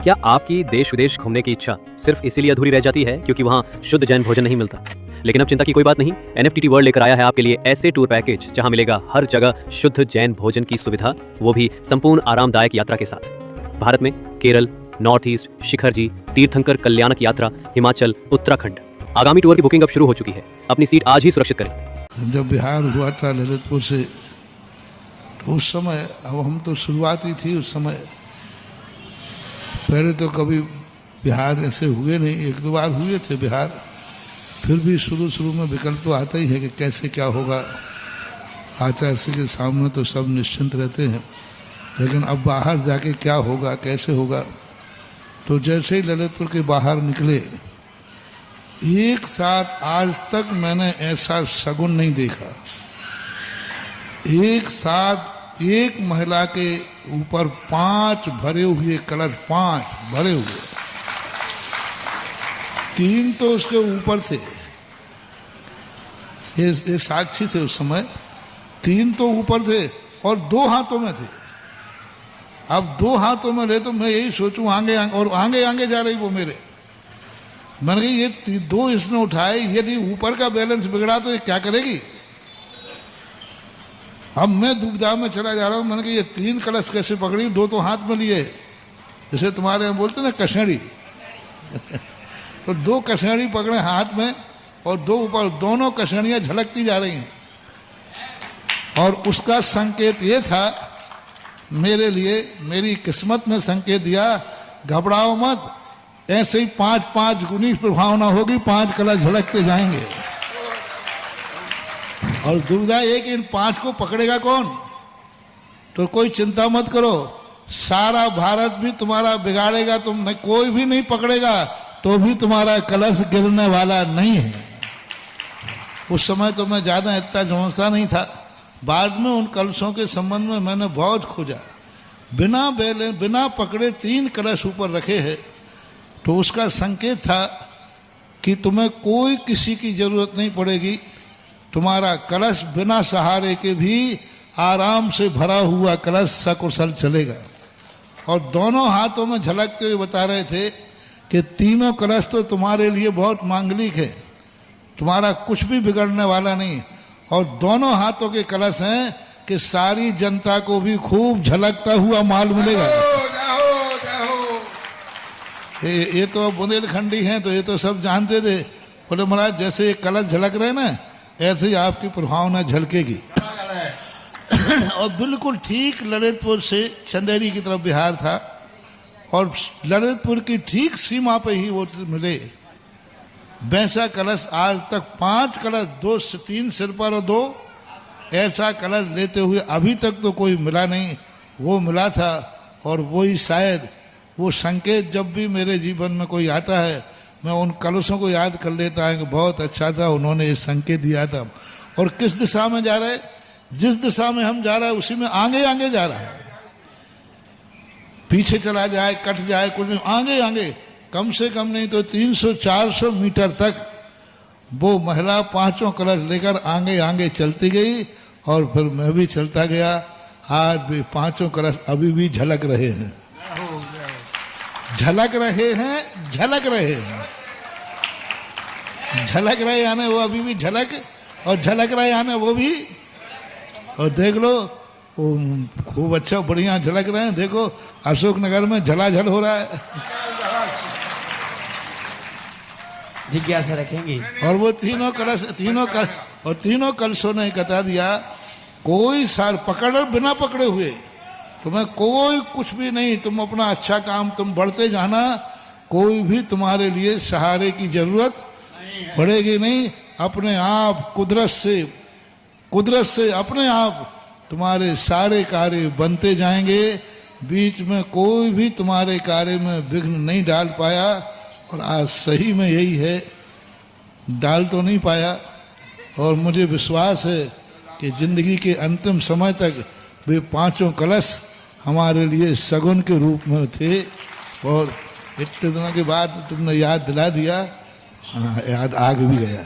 क्या आपकी देश विदेश घूमने की इच्छा सिर्फ इसीलिए अधूरी रह जाती है क्योंकि वहाँ शुद्ध जैन भोजन नहीं मिलता? लेकिन अब चिंता की कोई बात नहीं। एनएफटीटी वर्ल्ड लेकर आया है आपके लिए ऐसे टूर पैकेज जहां मिलेगा हर जगह शुद्ध जैन भोजन की सुविधा, वो भी संपूर्ण आरामदायक यात्रा के साथ। भारत में केरल, नॉर्थ ईस्ट, शिखर जी, तीर्थंकर कल्याणक यात्रा, हिमाचल, उत्तराखंड। आगामी टूर की बुकिंग अब शुरू हो चुकी है। अपनी सीट आज ही सुरक्षित करें। जब बिहार हुआ था ललितपुर से, तो उस समय, अब हम तो शुरुआती थी उस समय, पहले तो कभी बिहार ऐसे हुए नहीं, एक दो बार हुए थे बिहार, फिर भी शुरू में विकल्प तो आता ही है कि कैसे क्या होगा। आचार्य के सामने तो सब निश्चिंत रहते हैं, लेकिन अब बाहर जाके क्या होगा, कैसे होगा। तो जैसे ही ललितपुर के बाहर निकले, एक साथ आज तक मैंने ऐसा शगुन नहीं देखा। एक साथ एक महिला के ऊपर 5 भरे हुए कलश, 5 भरे हुए, 3 तो उसके ऊपर थे, ये साक्षी थे उस समय, 3 तो ऊपर थे और 2 हाथों में थे। अब 2 हाथों में ले तो मैं यही सोचूं आगे और आगे जा रही वो मेरे। मैंने कहा ये 2 इसने उठाए, यदि ऊपर का बैलेंस बिगड़ा तो ये क्या करेगी। अब मैं दुविधा में चला जा रहा हूं। मैंने कहा ये 3 कलश कैसे पकड़ी, 2 तो हाथ में लिए, जैसे तुम्हारे यहाँ बोलते ना कशेड़ी तो 2 कशेड़ी पकड़े हाथ में और 2 ऊपर, दोनों कशेड़ियां झलकती जा रही हैं। और उसका संकेत ये था मेरे लिए, मेरी किस्मत ने संकेत दिया, घबराओ मत, ऐसे ही 5-5 गुनी प्रभावना होगी, 5 कलश झलकते जाएंगे। और दुविधा ये कि इन 5 को पकड़ेगा कौन। तो कोई चिंता मत करो, सारा भारत भी तुम्हारा बिगाड़ेगा, तुम नहीं, कोई भी नहीं पकड़ेगा तो भी तुम्हारा कलश गिरने वाला नहीं है। उस समय तो मैं ज्यादा इतना समझता नहीं था। बाद में उन कलशों के संबंध में मैंने बहुत खोजा। बिना पकड़े 3 कलश ऊपर रखे हैं, तो उसका संकेत था कि तुम्हें कोई किसी की जरूरत नहीं पड़ेगी। तुम्हारा कलश बिना सहारे के भी आराम से भरा हुआ कलश सकुशल चलेगा। और दोनों हाथों में झलकते हुए बता रहे थे कि तीनों कलश तो तुम्हारे लिए बहुत मांगलिक है, तुम्हारा कुछ भी बिगड़ने वाला नहीं। और दोनों हाथों के कलश हैं कि सारी जनता को भी खूब झलकता हुआ माल मिलेगा। ये तो बुंदेलखंडी हैं, तो ये तो सब जानते थे। बोले महाराज जैसे ये कलश झलक रहे ना, ऐसे ही आपकी प्रभावना झलकेगी। और बिल्कुल ठीक ललितपुर से चंदेरी की तरफ बिहार था, और ललितपुर की ठीक सीमा पे ही वो मिले। वैसा कलश आज तक 5 कलश, 3 सिर पर और 2 ऐसा कलश लेते हुए अभी तक तो कोई मिला नहीं। वो मिला था, और वही शायद वो संकेत जब भी मेरे जीवन में कोई आता है, मैं उन कलशों को याद कर लेता है कि बहुत अच्छा था, उन्होंने ये संकेत दिया था। और किस दिशा में जा रहे, जिस दिशा में हम जा रहे हैं उसी में आगे जा रहा है। पीछे चला जाए, कट जाए, कुछ नहीं, आगे कम से कम नहीं तो 300-400 मीटर तक वो महिला 5 कलश लेकर आगे चलती गई, और फिर मैं भी चलता गया। आज भी 5 कलश अभी भी झलक रहे हैं, झलक रहे यानी वो अभी भी झलक, और झलक रहे यानी वो भी। और देख लो वो खूब अच्छा बढ़िया झलक रहे हैं। देखो अशोकनगर में झलाझल हो रहा है। जिज्ञासा रखेंगे। और वो तीनों कलशों ने बता दिया, कोई सार पकड़ बिना पकड़े हुए तुम्हें कोई कुछ भी नहीं, तुम अपना अच्छा काम तुम बढ़ते जाना, कोई भी तुम्हारे लिए सहारे की जरूरत पड़ेगी नहीं। अपने आप कुदरत से अपने आप तुम्हारे सारे कार्य बनते जाएंगे। बीच में कोई भी तुम्हारे कार्य में विघ्न नहीं डाल पाया, और आज सही में यही है, डाल तो नहीं पाया। और मुझे विश्वास है कि जिंदगी के अंतिम समय तक वे 5 कलश हमारे लिए सगुन के रूप में थे। और इतने दिनों के बाद तुमने याद दिला दिया, हाँ याद आग भी गया।